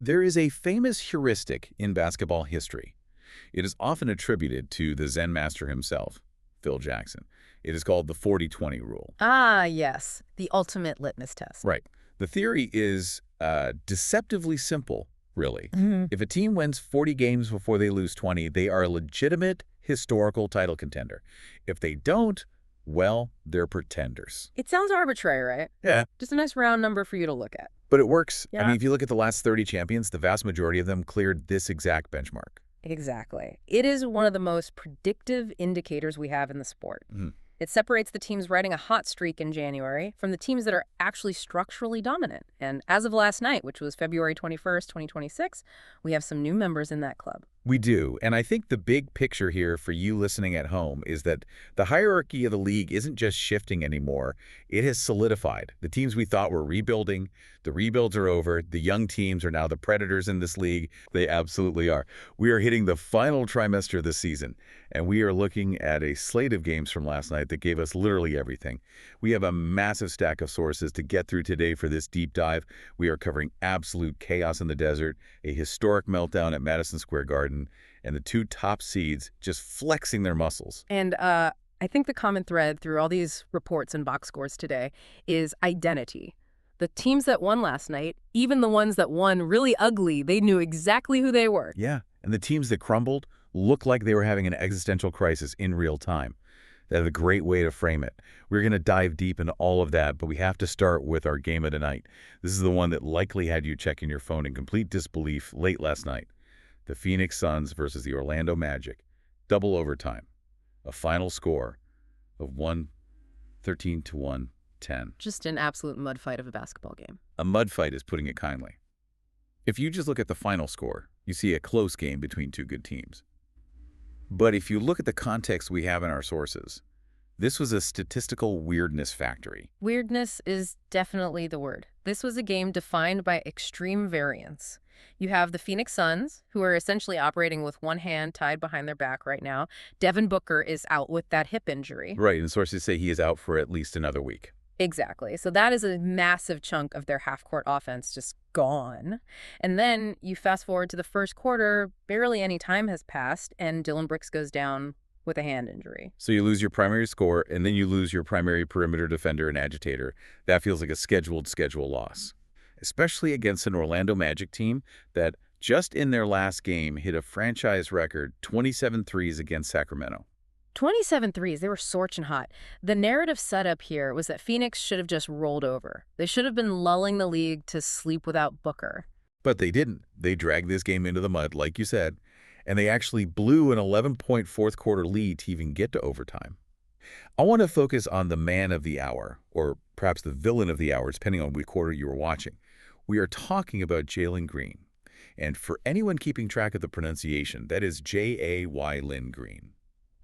There is a famous heuristic in basketball history. It is often attributed to the Zen master himself, Phil Jackson. It is called the 40-20 rule. Ah, yes, the ultimate litmus test. Right. The theory is deceptively simple, really. If a team wins 40 games before they lose 20, they are a legitimate historical title contender. If they don't, well, they're pretenders. It sounds arbitrary, right? Yeah. Just a nice round number for you to look at. But it works. I Yeah. mean, if you look at the last 30 champions, the vast majority of them cleared this exact benchmark. Exactly. It is one of the most predictive indicators we have in the sport. It separates the teams riding a hot streak in January from the teams that are actually structurally dominant. And as of last night, which was February 21st, 2026, we have some new members in that club. We do, and I think the big picture here for you listening at home is that the hierarchy of the league isn't just shifting anymore, it has solidified. The teams we thought were rebuilding, the rebuilds are over, the young teams are now the predators in this league. They absolutely are. We are hitting the final trimester of the season, and we are looking at a slate of games from last night that gave us literally everything. We have a massive stack of sources to get through today for this deep dive. We are covering absolute chaos in the desert, a historic meltdown at Madison Square Garden, and the two top seeds just flexing their muscles. And I think the common thread through all these reports and box scores today is identity. The teams that won last night, even the ones that won really ugly, they knew exactly who they were. Yeah, and the teams that crumbled looked like they were having an existential crisis in real time. That's a great way to frame it. We're going to dive deep into all of that, but we have to start with our game of the night. This is the one that likely had you checking your phone in complete disbelief late last night. The Phoenix Suns versus the Orlando Magic. Double overtime. A final score of 113 to 110. Just an absolute mud fight of a basketball game. A mud fight is putting it kindly. If you just look at the final score, you see a close game between two good teams. But if you look at the context we have in our sources, this was a statistical weirdness factory. Weirdness is definitely the word. This was a game defined by extreme variance. You have the Phoenix Suns, who are essentially operating with one hand tied behind their back right now. Devin Booker is out with that hip injury. Right, and sources say he is out for at least another week. Exactly. So that is a massive chunk of their half-court offense just gone. And then you fast forward to the first quarter, barely any time has passed, and Dylan Brooks goes down with a hand injury. So you lose your primary scorer, and then you lose your primary perimeter defender and agitator. That feels like a scheduled loss, especially against an Orlando Magic team that just in their last game hit a franchise record 27 threes against Sacramento. 27 threes, they were scorching hot. The narrative setup here was that Phoenix should have just rolled over. They should have been lulling the league to sleep without Booker. But they didn't. They dragged this game into the mud, like you said, and they actually blew an 11-point fourth-quarter lead to even get to overtime. I want to focus on the man of the hour, or perhaps the villain of the hour, depending on which quarter you were watching. We are talking about Jalen Green. And for anyone keeping track of the pronunciation, that is J-A-Y-Lin Green.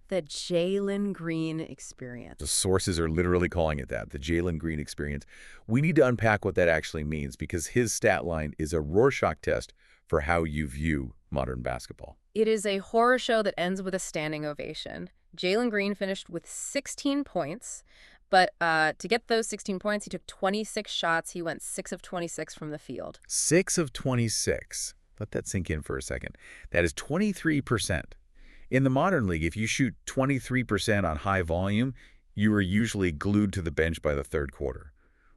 The Jalen Green Experience. The sources are literally calling it that, the Jalen Green Experience. We need to unpack what that actually means because his stat line is a Rorschach test for how you view modern basketball. It is a horror show that ends with a standing ovation. Jalen Green finished with 16 points, but to get those 16 points, he took 26 shots. He went 6 of 26 from the field. 6 of 26. Let that sink in for a second. That is 23%. In the modern league, if you shoot 23% on high volume, you are usually glued to the bench by the third quarter.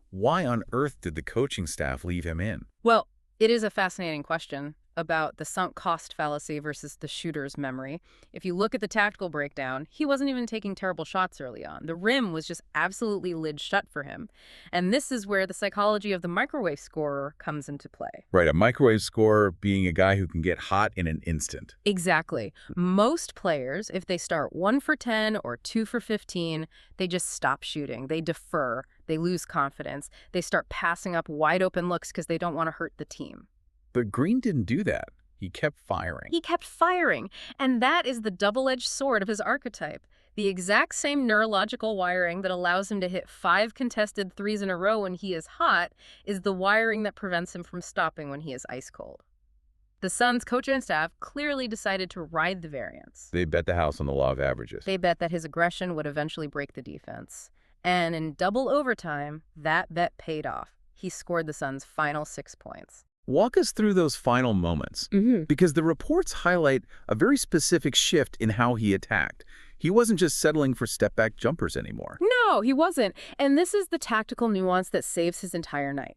Why on earth did the coaching staff leave him in? Well, it is a fascinating question about the sunk cost fallacy versus the shooter's memory. If you look at the tactical breakdown, he wasn't even taking terrible shots early on. The rim was just absolutely lid shut for him. And this is where the psychology of the microwave scorer comes into play. Right, a microwave scorer being a guy who can get hot in an instant. Exactly. Most players, if they start 1 for 10 or 2 for 15, they just stop shooting. They defer. They lose confidence. They start passing up wide open looks because they don't want to hurt the team. But Green didn't do that. He kept firing. He kept firing, and that is the double-edged sword of his archetype. The exact same neurological wiring that allows him to hit 5 contested threes in a row when he is hot is the wiring that prevents him from stopping when he is ice cold. The Suns' coach and staff clearly decided to ride the variance. They bet the house on the law of averages. They bet that his aggression would eventually break the defense. And in double overtime, that bet paid off. He scored the Suns' final 6 points. Walk us through those final moments, because the reports highlight a very specific shift in how he attacked. He wasn't just settling for step-back jumpers anymore. No, he wasn't. And this is the tactical nuance that saves his entire night.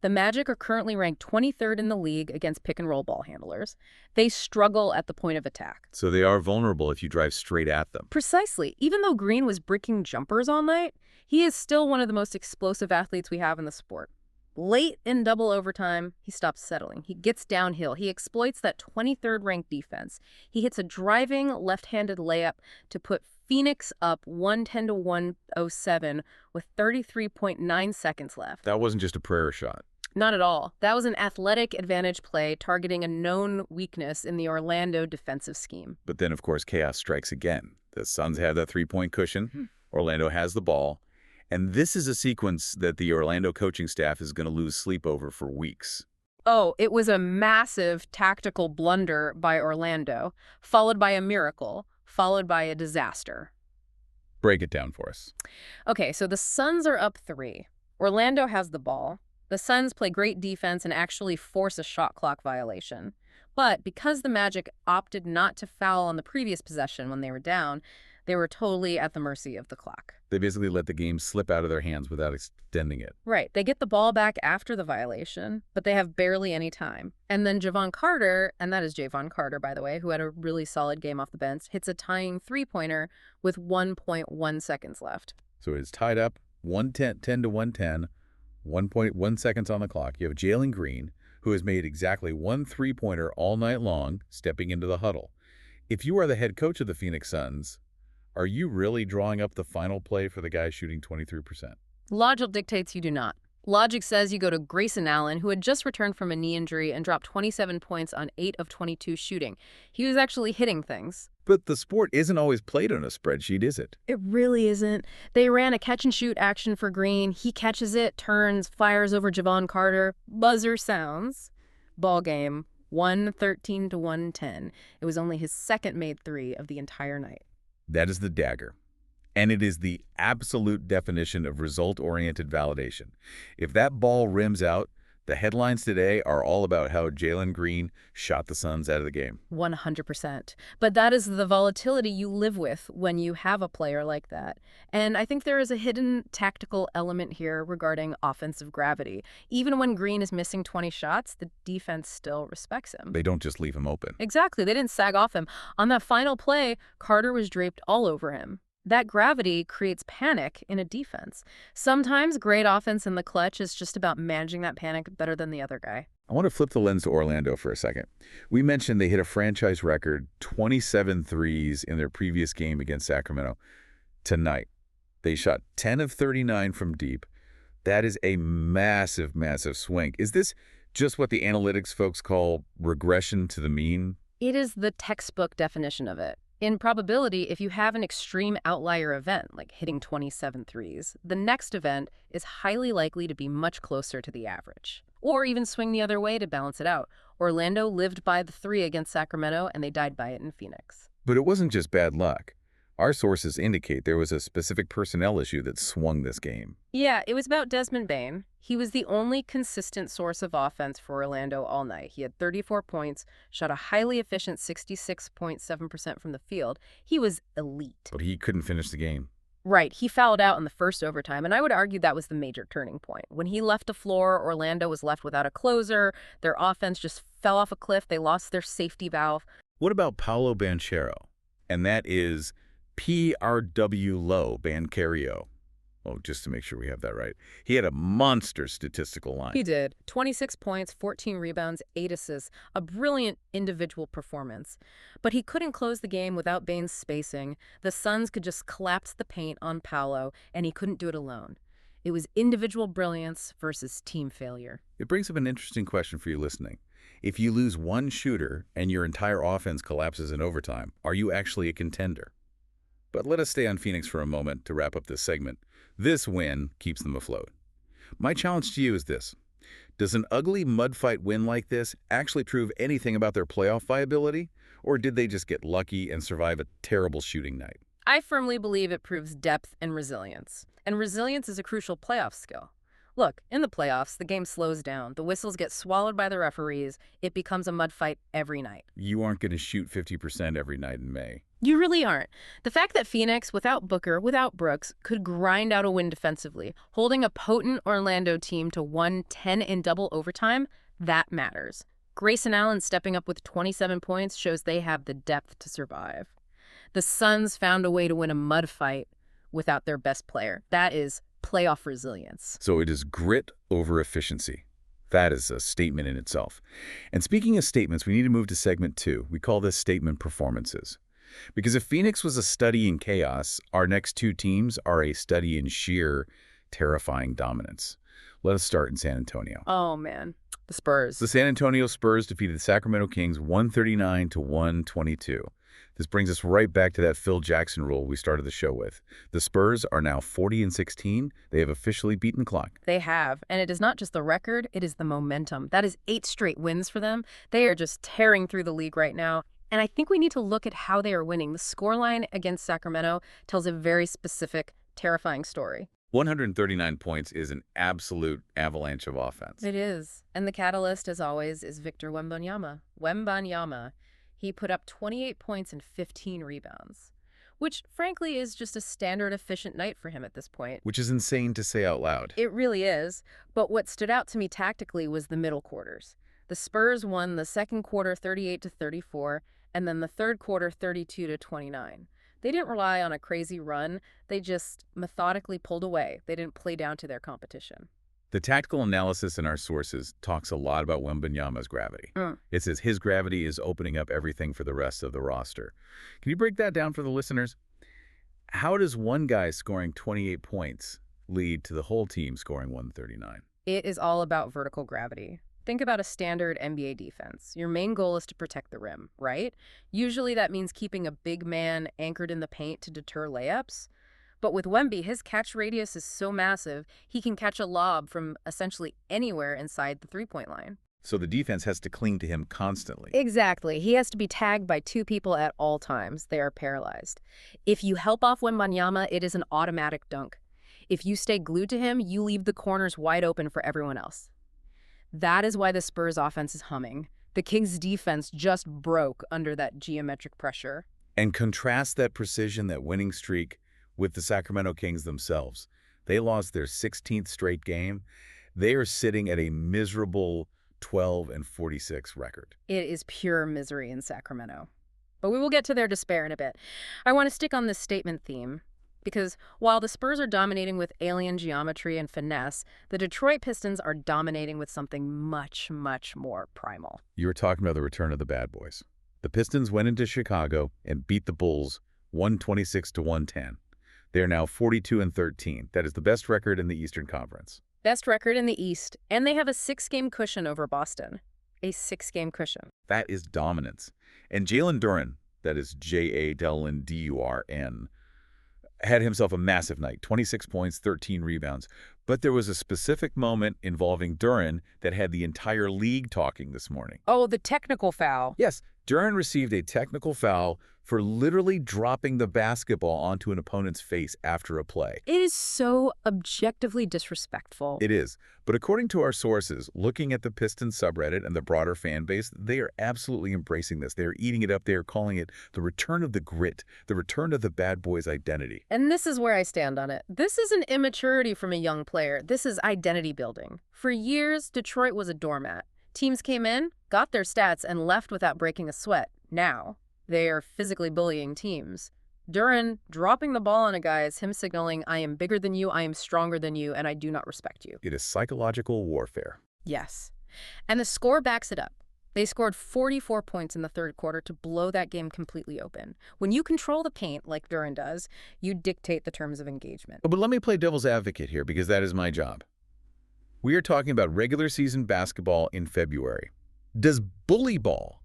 The Magic are currently ranked 23rd in the league against pick-and-roll ball handlers. They struggle at the point of attack. So they are vulnerable if you drive straight at them. Precisely. Even though Green was bricking jumpers all night, he is still one of the most explosive athletes we have in the sport. Late in double overtime, he stops settling. He gets downhill. He exploits that 23rd ranked defense. He hits a driving left-handed layup to put Phoenix up 110 to 107 with 33.9 seconds left. That wasn't just a prayer shot. Not at all. That was an athletic advantage play targeting a known weakness in the Orlando defensive scheme. But then, of course, chaos strikes again. The Suns have that three-point cushion. Orlando has the ball. And this is a sequence that the Orlando coaching staff is going to lose sleep over for weeks. Oh, it was a massive tactical blunder by Orlando, followed by a miracle, followed by a disaster. Break it down for us. Okay, so the Suns are up 3. Orlando has the ball. The Suns play great defense and actually force a shot clock violation. But because the Magic opted not to foul on the previous possession when they were down, they were totally at the mercy of the clock. They basically let the game slip out of their hands without extending it. Right. They get the ball back after the violation, but they have barely any time. And then Javon Carter, and that is Javon Carter, by the way, who had a really solid game off the bench, hits a tying three-pointer with 1.1 seconds left. So it's tied up, 10 to 110, 1.1 seconds on the clock. You have Jalen Green, who has made exactly one three-pointer all night long, stepping into the huddle. If you are the head coach of the Phoenix Suns, are you really drawing up the final play for the guy shooting 23%? Logic dictates you do not. Logic says you go to Grayson Allen, who had just returned from a knee injury and dropped 27 points on 8 of 22 shooting. He was actually hitting things. But the sport isn't always played on a spreadsheet, is it? It really isn't. They ran a catch-and-shoot action for Green. He catches it, turns, fires over Javon Carter. Buzzer sounds. Ball game, 113 to 110. It was only his second made three of the entire night. That is the dagger. And it is the absolute definition of result-oriented validation. If that ball rims out, the headlines today are all about how Jalen Green shot the Suns out of the game. 100%. But that is the volatility you live with when you have a player like that. And I think there is a hidden tactical element here regarding offensive gravity. Even when Green is missing 20 shots, the defense still respects him. They don't just leave him open. Exactly. They didn't sag off him. On that final play, Carter was draped all over him. That gravity creates panic in a defense. Sometimes great offense in the clutch is just about managing that panic better than the other guy. I want to flip the lens to Orlando for a second. We mentioned they hit a franchise record 27 threes in their previous game against Sacramento. Tonight, they shot 10 of 39 from deep. That is a massive, massive swing. Is this just what the analytics folks call regression to the mean? It is the textbook definition of it. In probability, if you have an extreme outlier event, like hitting 27 threes, the next event is highly likely to be much closer to the average. Or even swing the other way to balance it out. Orlando lived by the 3 against Sacramento, and they died by it in Phoenix. But it wasn't just bad luck. Our sources indicate there was a specific personnel issue that swung this game. Yeah, it was about Desmond Bane. He was the only consistent source of offense for Orlando all night. He had 34 points, shot a highly efficient 66.7% from the field. He was elite. But he couldn't finish the game. Right, he fouled out in the first overtime, and I would argue that was the major turning point. When he left the floor, Orlando was left without a closer. Their offense just fell off a cliff. They lost their safety valve. What about Paolo Banchero? And that is PRW Low Bancario. Oh, just to make sure we have that right. He had a monster statistical line. He did. 26 points, 14 rebounds, 8 assists. A brilliant individual performance. But he couldn't close the game without Bane's spacing. The Suns could just collapse the paint on Paolo, and he couldn't do it alone. It was individual brilliance versus team failure. It brings up an interesting question for you listening. If you lose one shooter and your entire offense collapses in overtime, are you actually a contender? But let us stay on Phoenix for a moment to wrap up this segment. This win keeps them afloat. My challenge to you is this. Does an ugly mud fight win like this actually prove anything about their playoff viability? Or did they just get lucky and survive a terrible shooting night? I firmly believe it proves depth and resilience. And resilience is a crucial playoff skill. Look, in the playoffs, the game slows down. The whistles get swallowed by the referees. It becomes a mud fight every night. You aren't going to shoot 50% every night in May. You really aren't. The fact that Phoenix, without Booker, without Brooks, could grind out a win defensively, holding a potent Orlando team to 110 in double overtime, that matters. Grayson Allen stepping up with 27 points shows they have the depth to survive. The Suns found a way to win a mud fight without their best player. That is playoff resilience. So it is grit over efficiency. That is a statement in itself. And speaking of statements, we need to move to segment 2. We call this statement performances. Because if Phoenix was a study in chaos, our next two teams are a study in sheer, terrifying dominance. Let us start in San Antonio. Oh, man. The Spurs. The San Antonio Spurs defeated the Sacramento Kings 139-122. This brings us right back to that Phil Jackson rule we started the show with. The Spurs are now 40-16. They have officially beaten the clock. They have, and it is not just the record, it is the momentum. That is 8 straight wins for them. They are just tearing through the league right now. And I think we need to look at how they are winning. The scoreline against Sacramento tells a very specific, terrifying story. 139 points is an absolute avalanche of offense. It is. And the catalyst, as always, is Victor Wembanyama. He put up 28 points and 15 rebounds, which, frankly, is just a standard efficient night for him at this point. Which is insane to say out loud. It really is. But what stood out to me tactically was the middle quarters. The Spurs won the second quarter 38-34, and then the third quarter 32-29. They didn't rely on a crazy run. They just methodically pulled away. They didn't play down to their competition. The tactical analysis in our sources talks a lot about Wembanyama's gravity. It says his gravity is opening up everything for the rest of the roster. Can you break that down for the listeners? How does one guy scoring 28 points lead to the whole team scoring 139? It is all about vertical gravity. Think about a standard NBA defense. Your main goal is to protect the rim, right? Usually that means keeping a big man anchored in the paint to deter layups. But with Wemby, his catch radius is so massive, he can catch a lob from essentially anywhere inside the three-point line. So the defense has to cling to him constantly. Exactly. He has to be tagged by 2 people at all times. They are paralyzed. If you help off Wembanyama, it is an automatic dunk. If you stay glued to him, you leave the corners wide open for everyone else. That is why the Spurs offense is humming. The Kings defense just broke under that geometric pressure. And contrast that precision, that winning streak, with the Sacramento Kings themselves. They lost their 16th straight game. They are sitting at a miserable 12-46 record. It is pure misery in Sacramento. But we will get to their despair in a bit. I want to stick on this statement theme, because while the Spurs are dominating with alien geometry and finesse, the Detroit Pistons are dominating with something much, much more primal. You were talking about the return of the bad boys. The Pistons went into Chicago and beat the Bulls 126-110. They are now 42-13. That is the best record in the Eastern Conference. Best record in the East, and they have a 6-game cushion over Boston. A 6-game cushion. That is dominance. And Jalen Duren, that is Jalen, had himself a massive night, 26 points, 13 rebounds. But there was a specific moment involving Duren that had the entire league talking this morning. Oh, the technical foul. Yes, Duren received a technical foul for literally dropping the basketball onto an opponent's face after a play. It is so objectively disrespectful. It is. But according to our sources, looking at the Pistons subreddit and the broader fan base, they are absolutely embracing this. They are eating it up. They are calling it the return of the grit, the return of the bad boys' identity. And this is where I stand on it. This isn't immaturity from a young player. This is identity building. For years, Detroit was a doormat. Teams came in, got their stats, and left without breaking a sweat. Now, they are physically bullying teams. Duren dropping the ball on a guy is him signaling, I am bigger than you, I am stronger than you, and I do not respect you. It is psychological warfare. Yes. And the score backs it up. They scored 44 points in the third quarter to blow that game completely open. When you control the paint, like Duren does, you dictate the terms of engagement. But let me play devil's advocate here, because that is my job. We are talking about regular season basketball in February. Does bully ball,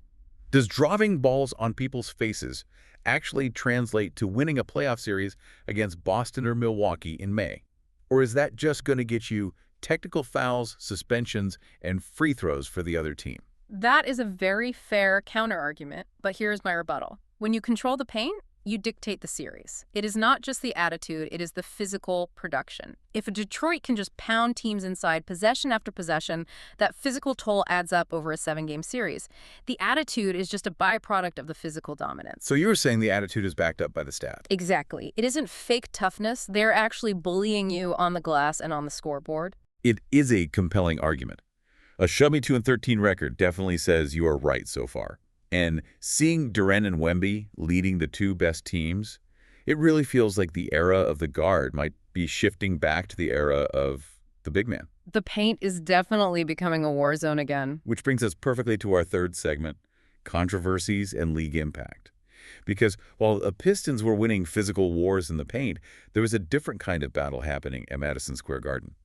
does dropping balls on people's faces actually translate to winning a playoff series against Boston or Milwaukee in May? Or is that just going to get you technical fouls, suspensions, and free throws for the other team? That is a very fair counterargument, but here's my rebuttal. When you control the paint, You dictate the series. It is not just the attitude, it is the physical production. If a Detroit can just pound teams inside possession after possession, that physical toll adds up over a 7-game series. The attitude is just a byproduct of the physical dominance. So you were saying the attitude is backed up by the stat. Exactly. It isn't fake toughness. They're actually bullying you on the glass and on the scoreboard. It is a compelling argument. A show me 2-13 record definitely says you are right so far. And seeing Durant and Wemby leading the two best teams, it really feels like the era of the guard might be shifting back to the era of the big man. The paint is definitely becoming a war zone again. Which brings us perfectly to our third segment, controversies and league impact. Because while the Pistons were winning physical wars in the paint, there was a different kind of battle happening at Madison Square Garden.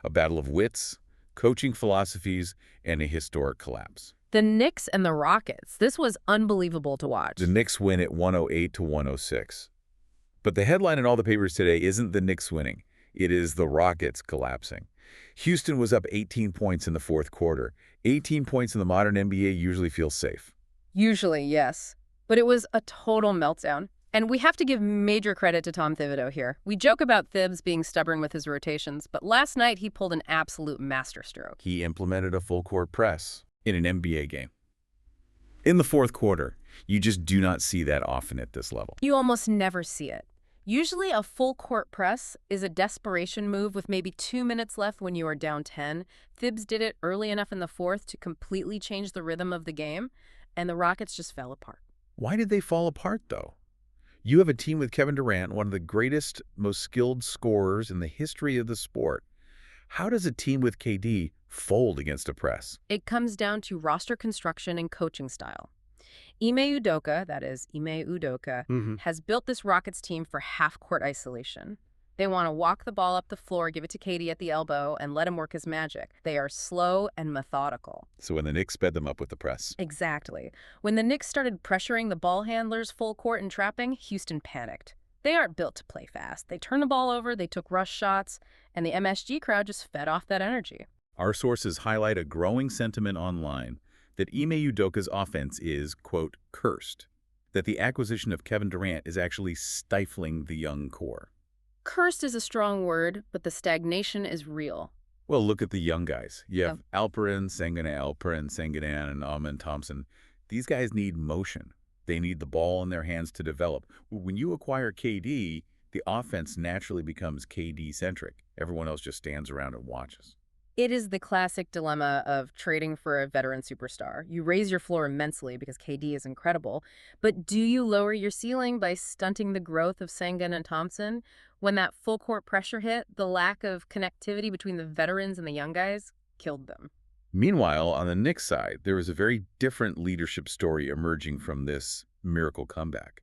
A battle of wits, coaching philosophies, and a historic collapse. The Knicks and the Rockets. This was unbelievable to watch. The Knicks win at 108-106. But the headline in all the papers today isn't the Knicks winning. It is the Rockets collapsing. Houston was up 18 points in the fourth quarter. 18 points in the modern NBA usually feels safe. Usually, yes. But it was a total meltdown. And we have to give major credit to Tom Thibodeau here. We joke about Thibs being stubborn with his rotations, but last night he pulled an absolute masterstroke. He implemented a full-court press in an NBA game. In the fourth quarter, you just do not see that often at this level. You almost never see it. Usually a full-court press is a desperation move with maybe 2 minutes left when you are down 10. Thibs did it early enough in the fourth to completely change the rhythm of the game, and the Rockets just fell apart. Why did they fall apart, though? You have a team with Kevin Durant, one of the greatest, most skilled scorers in the history of the sport. How does a team with KD fold against a press? It comes down to roster construction and coaching style. Ime Udoka, that is Ime Udoka, has built this Rockets team for half-court isolation. They want to walk the ball up the floor, give it to KD at the elbow, and let him work his magic. They are slow and methodical. So when the Knicks sped them up with the press. Exactly. When the Knicks started pressuring the ball handlers full court and trapping, Houston panicked. They aren't built to play fast. They turned the ball over, they took rush shots, and the MSG crowd just fed off that energy. Our sources highlight a growing sentiment online that Ime Udoka's offense is, quote, cursed. That the acquisition of Kevin Durant is actually stifling the young core. Cursed is a strong word, but the stagnation is real. Well, look at the young guys. You have Alperen Sengun, and Amen Thompson. These guys need motion. They need the ball in their hands to develop. When you acquire KD, the offense naturally becomes KD-centric. Everyone else just stands around and watches. It is the classic dilemma of trading for a veteran superstar. You raise your floor immensely because KD is incredible, but do you lower your ceiling by stunting the growth of Sengun and Thompson? When that full-court pressure hit, the lack of connectivity between the veterans and the young guys killed them. Meanwhile, on the Knicks side, there was a very different leadership story emerging from this miracle comeback.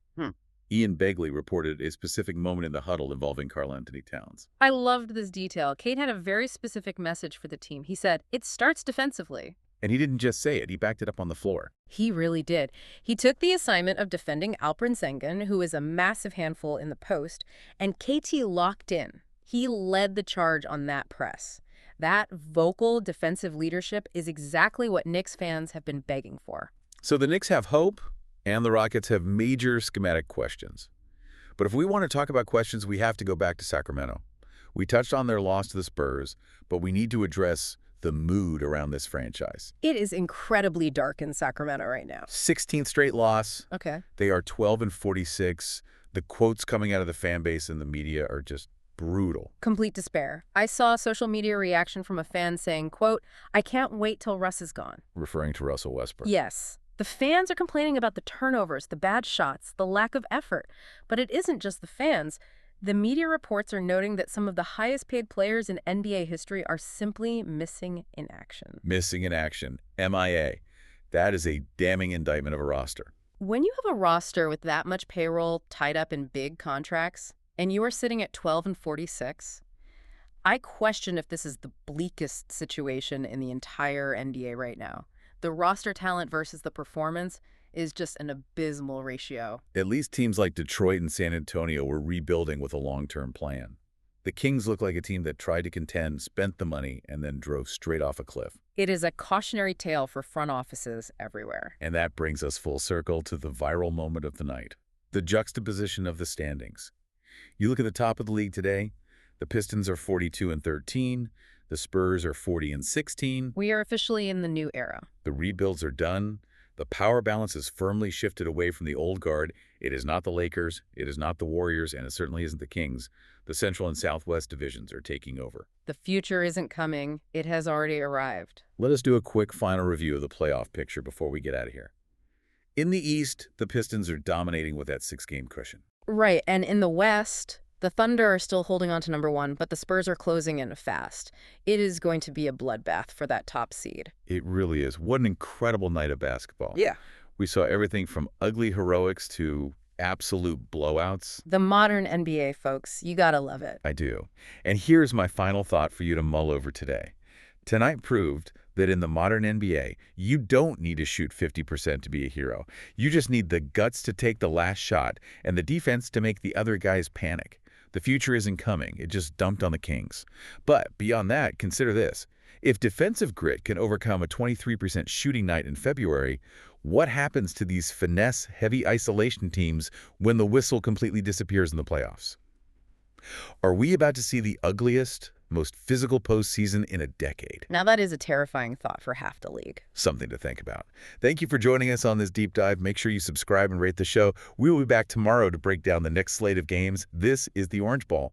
Ian Begley reported a specific moment in the huddle involving Karl-Anthony Towns. I loved this detail. Kate had a very specific message for the team. He said, "It starts defensively." And he didn't just say it, he backed it up on the floor. He really did. He took the assignment of defending Alperen Sengun, who is a massive handful in the post, and KT locked in. He led the charge on that press. That vocal defensive leadership is exactly what Knicks fans have been begging for. So the Knicks have hope, and the Rockets have major schematic questions. But if we want to talk about questions, we have to go back to Sacramento. We touched on their loss to the Spurs, but we need to address the mood around this franchise. It is incredibly dark in Sacramento right now. 16th straight loss. Okay. They are 12-46. The quotes coming out of the fan base and the media are just brutal. Complete despair. I saw a social media reaction from a fan saying, quote, "I can't wait till Russ is gone." Referring to Russell Westbrook. Yes. The fans are complaining about the turnovers, the bad shots, the lack of effort. But it isn't just the fans. The media reports are noting that some of the highest paid players in NBA history are simply missing in action. Missing in action. MIA. That is a damning indictment of a roster. When you have a roster with that much payroll tied up in big contracts, and you are sitting at 12-46, I question if this is the bleakest situation in the entire NBA right now. The roster talent versus the performance is just an abysmal ratio. At least teams like Detroit and San Antonio were rebuilding with a long-term plan. The Kings look like a team that tried to contend, spent the money, and then drove straight off a cliff. It is a cautionary tale for front offices everywhere. And that brings us full circle to the viral moment of the night. The juxtaposition of the standings. You look at the top of the league today, the Pistons are 42-13, the Spurs are 40-16. We are officially in the new era. The rebuilds are done. The power balance is firmly shifted away from the old guard. It is not the Lakers, it is not the Warriors, and it certainly isn't the Kings. The Central and Southwest divisions are taking over. The future isn't coming. It has already arrived. Let us do a quick final review of the playoff picture before we get out of here. In the East, the Pistons are dominating with that 6-game cushion. Right, and in the West, the Thunder are still holding on to number 1, but the Spurs are closing in fast. It is going to be a bloodbath for that top seed. It really is. What an incredible night of basketball. Yeah. We saw everything from ugly heroics to absolute blowouts. The modern NBA, folks. You gotta love it. I do. And here's my final thought for you to mull over today. Tonight proved that in the modern NBA, you don't need to shoot 50% to be a hero. You just need the guts to take the last shot and the defense to make the other guys panic. The future isn't coming. It just dumped on the Kings. But beyond that, consider this. If defensive grit can overcome a 23% shooting night in February, what happens to these finesse-heavy isolation teams when the whistle completely disappears in the playoffs? Are we about to see the ugliest, most physical postseason in a decade? Now that is a terrifying thought for half the league. Something to think about. Thank you for joining us on this deep dive. Make sure you subscribe and rate the show. We will be back tomorrow to break down the next slate of games. This is The Orange Ball.